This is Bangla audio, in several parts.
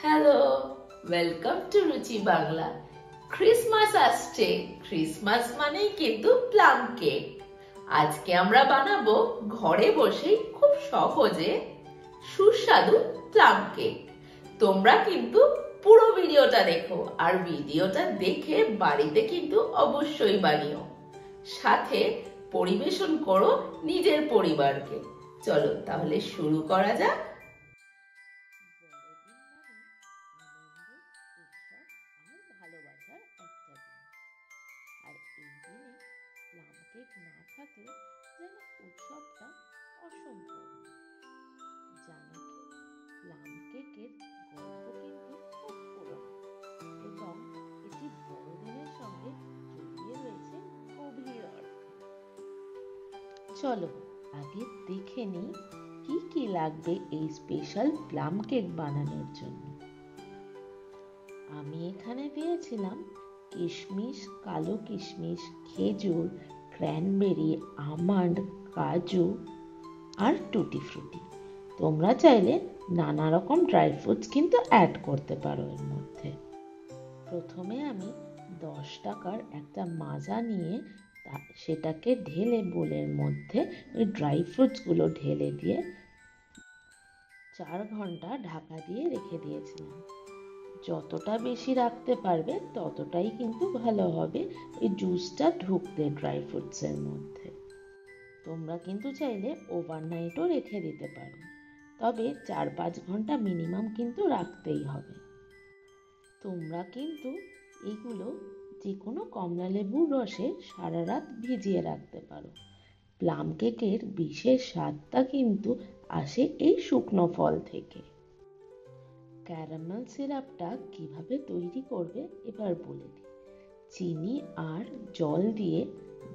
হ্যালো, ওয়েলকাম টু রুচি বাংলা। ক্রিসমাস আসছে, ক্রিসমাস মানেই কিন্তু প্লাম কেক। আজকে আমরা বানাবো ঘরে বসেই খুব সহজে সুস্বাদু প্লাম কেক। তোমরা কিন্তু পুরো ভিডিওটা দেখো, আর ভিডিওটা দেখে বাড়িতে কিন্তু অবশ্যই বানিও, সাথে পরিবেশন করো নিজের পরিবারকে। চলো তাহলে শুরু করা যাক। ভালোবাসার একটা দিন, আর এই দিনে প্লাম কেক না থাকলে যেন উৎসবটা অসম্পূর্ণ। জানো কি, প্লাম কেকের গল্প কিন্তু খুব পুরনো এবং এটি বড়দিনের সঙ্গে জড়িয়ে রয়েছে গভীর অর্থে। চলো আগে দেখে নিই কি কি লাগবে এই স্পেশাল প্লাম কেক বানানোর জন্য। আমি এখানে দিয়েছিলাম কিশমিশ, কালো কিশমিশ, খেজুর, ক্র্যানবেরি, আমন্ড, কাজু আর টুটি ফ্রুটি। তোমরা চাইলে নানা রকম ড্রাই ফ্রুটস কিন্তু অ্যাড করতে পারো এর মধ্যে। প্রথমে আমি 10 টাকার একটা মাজা নিয়ে সেটাকে ঢেলে বোলের মধ্যে ওই ড্রাই ফ্রুটসগুলো ঢেলে দিয়ে 4 ঘন্টা ঢাকা দিয়ে রেখে দিয়েছিলাম। যতটা বেশি রাখতে পারবে ততটাই কিন্তু ভালো হবে ওই জুসটা ঢুকতে ড্রাই ফ্রুটসের মধ্যে। তোমরা কিন্তু চাইলে ওভারনাইটও রেখে দিতে পারো, তবে 4-5 ঘন্টা মিনিমাম কিন্তু রাখতেই হবে। তোমরা কিন্তু এগুলো যে কোনো কমলা লেবুর রসে সারা রাত ভিজিয়ে রাখতে পারো। প্লাম কেকের বিশেষ স্বাদটা কিন্তু আসে এই শুকনো ফল থেকে। ক্যারামেল সিরাপটা কিভাবে তৈরি করবে এবার বলে দিই। চিনি আর জল দিয়ে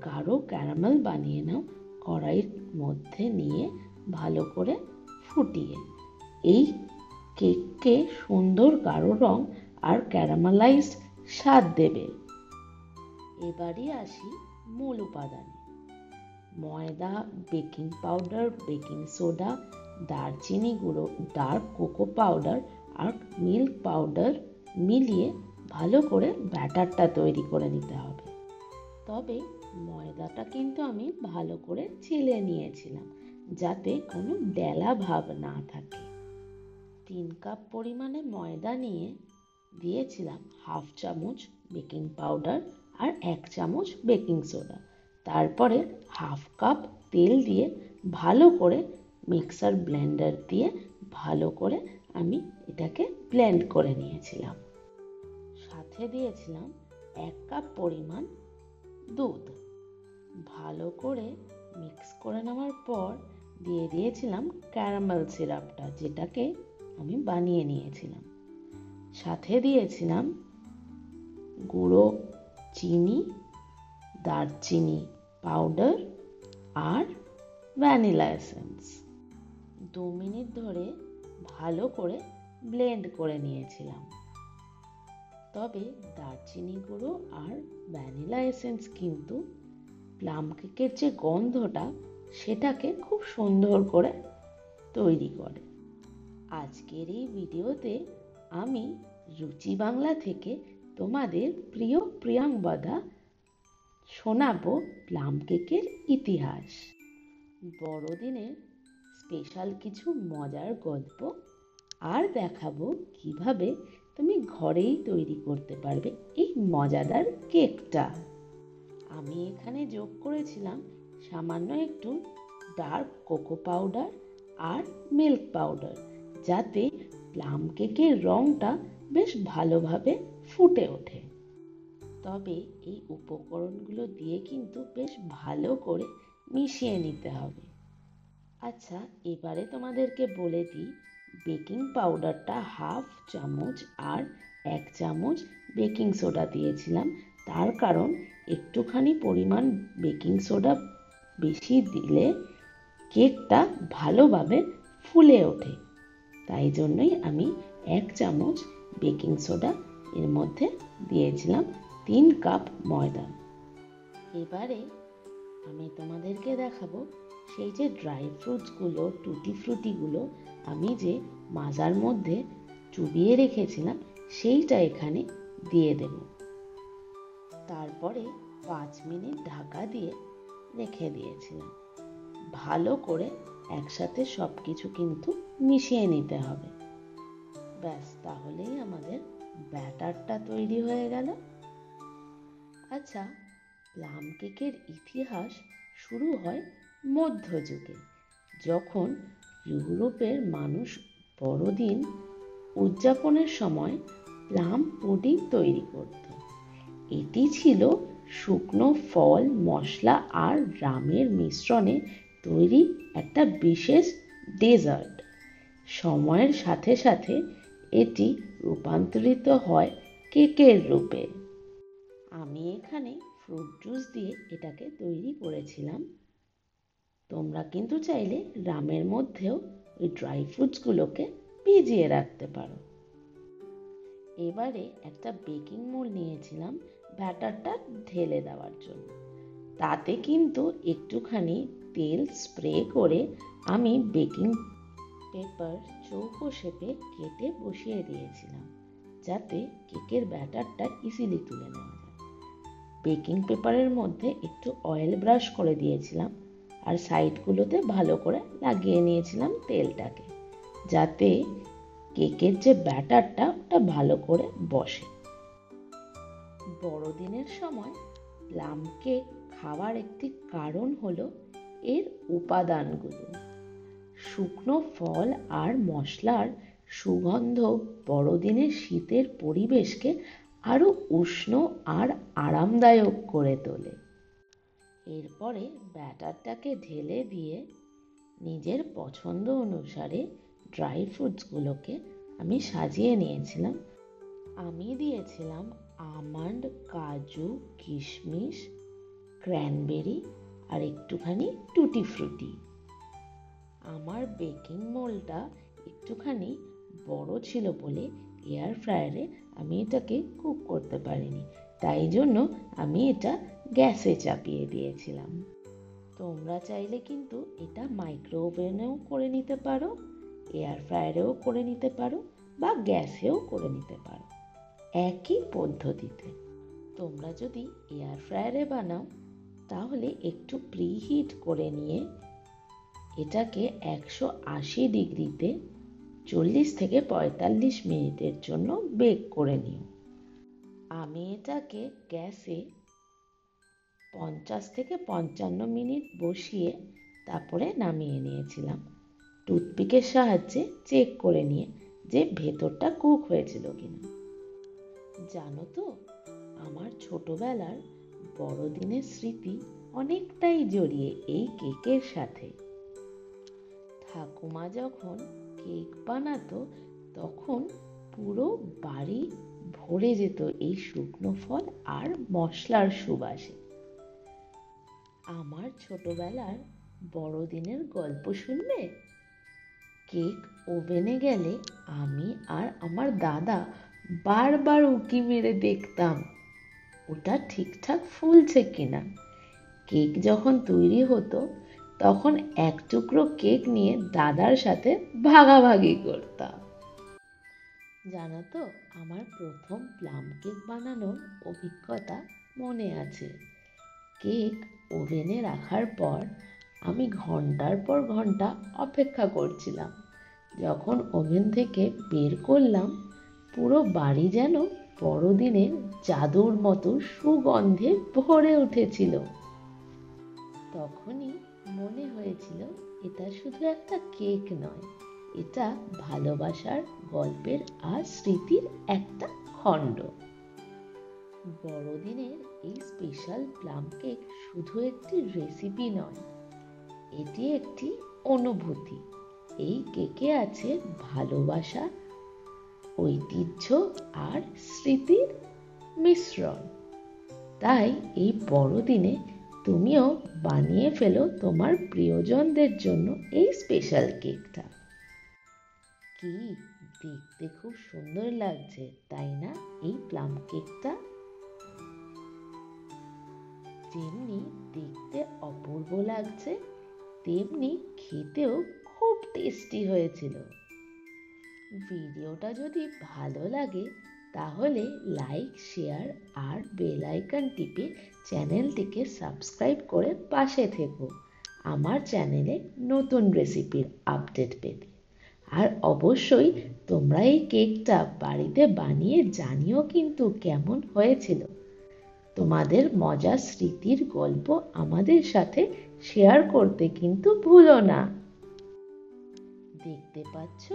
গাঢ় ক্যারামেল বানিয়ে নাও। কড়াইয়ের মধ্যে নিয়ে ভালো করে ফুটিয়ে এই কেককে সুন্দর গাঢ় রং আর ক্যারামেলাইজড স্বাদ দেবে। এবারই আসি মূল উপাদানে। ময়দা, বেকিং পাউডার, বেকিং সোডা, দারচিনি গুঁড়ো, ডার্ক কোকো পাউডার আর মিল্ক পাউডার মিলিয়ে ভালো করে ব্যাটারটা তৈরি করে নিতে হবে। তবে ময়দাটা কিন্তু আমি ভালো করে চেলে নিয়েছিলাম যাতে কোনো ডেলা ভাব না থাকে। 3 কাপ পরিমাণে ময়দা নিয়ে দিয়েছিলাম 1/2 চামচ বেকিং পাউডার আর 1 চামচ বেকিং সোডা। তারপরে 1/2 কাপ তেল দিয়ে ভালো করে মিক্সার ব্লেন্ডার দিয়ে ভালো করে আমি এটাকে ব্লেন্ড করে নিয়েছিলাম। সাথে দিয়েছিলাম 1 কাপ পরিমাণ দুধ। ভালো করে মিক্স করে নেওয়ার পর দিয়ে দিয়েছিলাম ক্যারামেল সিরাপটা, যেটাকে আমি বানিয়ে নিয়েছিলাম। সাথে দিয়েছিলাম গুঁড়ো চিনি, দারচিনি পাউডার আর ভ্যানিলা এসেন্স। 2 মিনিট ধরে ভালো করে ব্লেন্ড করে নিয়েছিলাম। তবে দারচিনি গুঁড়ো আর ভ্যানিলা এসেন্স কিন্তু প্লাম কেকের যে গন্ধটা সেটাকে খুব সুন্দর করে তৈরি করে। আজকের এই ভিডিওতে আমি রুচি বাংলা থেকে তোমাদের প্রিয় প্রিয়াঙ্গদা শোনাবো প্লাম কেকের ইতিহাস, বড়দিনের স্পেশাল কিছু মজার গল্প, আর দেখাবো কিভাবে তুমি ঘরেই তৈরি করতে পারবে এই মজাদার কেকটা। আমি এখানে যোগ করেছিলাম সামান্য একটু ডার্ক কোকো পাউডার আর মিল্ক পাউডার, যাতে প্লাম কেকের রংটা বেশ ভালোভাবে ফুটে ওঠে। তবে এই উপকরণগুলো দিয়ে কিন্তু বেশ ভালো করে মিশিয়ে নিতে হবে। আচ্ছা, এবারে তোমাদেরকে বলে দিই, বেকিং পাউডারটা 1/2 চামচ আর 1 চামচ বেকিং সোডা দিয়েছিলাম। তার কারণ একটুখানি পরিমাণ বেকিং সোডা বেশি দিলে কেকটা ভালোভাবে ফুলে ওঠে, তাই জন্যই আমি 1 চামচ বেকিং সোডা এর মধ্যে দিয়েছিলাম 3 কাপ ময়দা। এবারে আমি তোমাদেরকে দেখাবো সেই যে ড্রাই ফ্রুটসগুলো, টুটি ফ্রুটিগুলো আমি যে মাজার মধ্যে চুবিয়ে রেখেছিলাম সেইটা এখানে দিয়ে দেব। তারপরে 5 মিনিট ঢাকা দিয়ে রেখে দিয়েছিলাম। ভালো করে একসাথে সবকিছু কিন্তু মিশিয়ে নিতে হবে। ব্যাস, তাহলেই আমাদের ব্যাটারটা তৈরি হয়ে গেল। আচ্ছা, প্লাম কেকের ইতিহাস শুরু হয় মধ্যযুগে, যখন ইউরোপের মানুষ বড়দিন উদযাপনের সময় প্লাম পুডিং তৈরি করত। এটি ছিল শুকনো ফল, মশলা আর রামের মিশ্রণে তৈরি একটা বিশেষ ডেজার্ট। সময়ের সাথে সাথে এটি রূপান্তরিত হয় কেকের রূপে। আমি এখানে ফ্রুট জুস দিয়ে এটাকে তৈরি করেছিলাম। তোমরা কিন্তু চাইলে রামের মধ্যেও ওই ড্রাই ফ্রুটসগুলোকে ভিজিয়ে রাখতে পারো। এবারে একটা বেকিং মোল্ড নিয়েছিলাম ব্যাটারটা ঢেলে দেওয়ার জন্য। তাতে কিন্তু একটুখানি তেল স্প্রে করে আমি বেকিং পেপার চৌকো শেপে কেটে বসিয়ে দিয়েছিলাম, যাতে কেকের ব্যাটারটা ইজিলি তুলে নেওয়া যায়। বেকিং পেপারের মধ্যে একটু অয়েল ব্রাশ করে দিয়েছিলাম আর সাইডগুলোতে ভালো করে লাগিয়ে নিয়েছিলাম তেলটাকে, যাতে কেকের যে ব্যাটারটা ওটা ভালো করে বসে। বড়দিনের সময় প্লাম কেক খাওয়ার একটি কারণ হলো এর উপাদানগুলো। শুকনো ফল আর মশলার সুগন্ধ বড়দিনের শীতের পরিবেশকে আরো উষ্ণ আর আরামদায়ক করে তোলে। এরপরে ব্যাটারটাকে ঢেলে দিয়ে নিজের পছন্দ অনুসারে ড্রাই ফ্রুটসগুলোকে আমি সাজিয়ে নিয়েছিলাম। আমি দিয়েছিলাম আমন্ড, কাজু, কিশমিশ, ক্র্যানবেরি আর একটুখানি টুটি ফ্রুটি। আমার বেকিং মোল্ডটা একটুখানি বড় ছিল বলে এয়ার ফ্রায়ারে আমি এটাকে কুক করতে পারিনি, তাই জন্য আমি এটা গ্যাসে চাপিয়ে দিয়েছিলাম। তোমরা চাইলে কিন্তু এটা মাইক্রো ওভেনেও করে নিতে পারো, এয়ার ফ্রায়ারেও করে নিতে পারো বা গ্যাসেও করে নিতে পারো, একই পদ্ধতিতে। তোমরা যদি এয়ার ফ্রায়ারে বানাও তাহলে একটু প্রিহিট করে নিয়ে এটাকে 180 ডিগ্রিতে 40 থেকে 45 মিনিটের জন্য বেক করে নিও। আমি এটাকে গ্যাসে 50 থেকে 55 মিনিট বসিয়ে তারপরে নামিয়ে নিয়েছিলাম, টুথপিকের সাহায্যে চেক করে নিয়ে যে ভেতরটা কুক হয়েছিল কিনা। জানো তো, আমার ছোটবেলার বড়দিনের স্মৃতি অনেকটাই জড়িয়ে এই কেকের সাথে। ঠাকুমা যখন কেক বানাতো তখন পুরো বাড়ি ভরে যেত এই শুকনো ফল আর মশলার সুবাসে। আমার ছোটবেলার বড়দিনের গল্প শুনবে? কেক ওভেনে গেলে আমি আর আমার দাদা বারবার উঁকি মেরে দেখতাম ওটা ঠিকঠাক ফুলছে কিনা। কেক যখন তৈরি হতো তখন এক টুকরো কেক নিয়ে দাদার সাথে ভাগাভাগি করতাম। জানো তো, আমার প্রথম প্লাম কেক বানানোর অভিজ্ঞতা মনে আছে। কেক ওভেনে রাখার পর আমি ঘন্টার পর ঘন্টা অপেক্ষা করছিলাম। যখন ওভেন থেকে বের করলাম, পুরো বাড়ি যেন বড়দিনের জাদুর মতো সুগন্ধে ভরে উঠেছিল। তখনই মনে হয়েছিল এটা শুধু একটা কেক নয়, এটা ভালোবাসার গল্পের আর স্মৃতির একটা খণ্ড। বড়দিনের এই স্পেশাল প্লাম কেক শুধু একটি রেসিপি নয়, এটি একটি অনুভূতি। এই কেকে আছে ভালোবাসা, ঐতিহ্য আর স্মৃতির মিশ্রণ। তাই এই বড়দিনে তুমিও বানিয়ে ফেলো তোমার প্রিয়জনদের জন্য এই স্পেশাল কেকটা। কি দেখতে খুব সুন্দর লাগছে, তাই না? এই প্লাম কেকটা যেমনি দেখতে অপূর্ব লাগছে, তেমনি খেতেও খুব টেস্টি হয়েছিল। ভিডিওটা যদি ভালো লাগে তাহলে লাইক, শেয়ার আর বেল আইকন টিপে চ্যানেলটিকে সাবস্ক্রাইব করে পাশে থেকো আমার চ্যানেলে নতুন রেসিপির আপডেট পেতে। আর অবশ্যই তোমরা এই কেকটা বাড়িতে বানিয়ে জানিও কিন্তু কেমন হয়েছিল। তোমাদের মজার স্মৃতির গল্প আমাদের সাথে শেয়ার করতে কিন্তু ভুলো না। দেখতে পাচ্ছ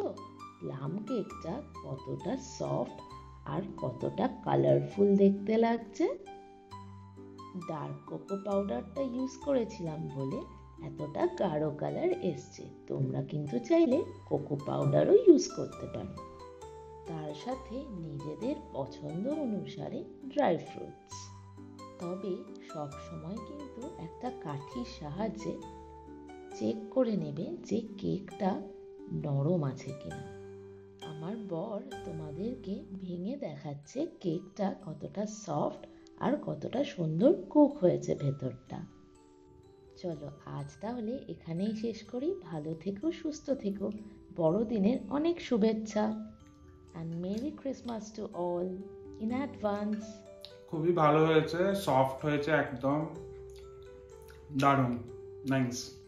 প্লাম কেকটা কতটা সফট আর কতটা কালারফুল দেখতে লাগছে। ডার্ক কোকো পাউডারটা ইউজ করেছিলাম বলে এতটা গাঢ় কালার এসছে। তোমরা কিন্তু চাইলে কোকো পাউডারও ইউজ করতে পারো। তার সাথে নিজেদের পছন্দ অনুসারে ড্রাই ফ্রুটস। তবে সব সময় কিন্তু একটা কাঠির সাহায্যে চেক করে নেবে যে কেকটা নরম আছে কিনা। আমার বর তোমাদেরকে ভেঙে দেখাচ্ছে কেকটা কতটা সফট আর কতটা সুন্দর কুক হয়েছে ভেতরটা। চলো আজ তাহলে এখানেই শেষ করি। ভালো থেকো, সুস্থ থেকো, বড়দিনের অনেক শুভেচ্ছা। And merry Christmas to all in advance. খুবই ভালো হয়েছে, সফট হয়েছে, একদম দারুণ, নাইস।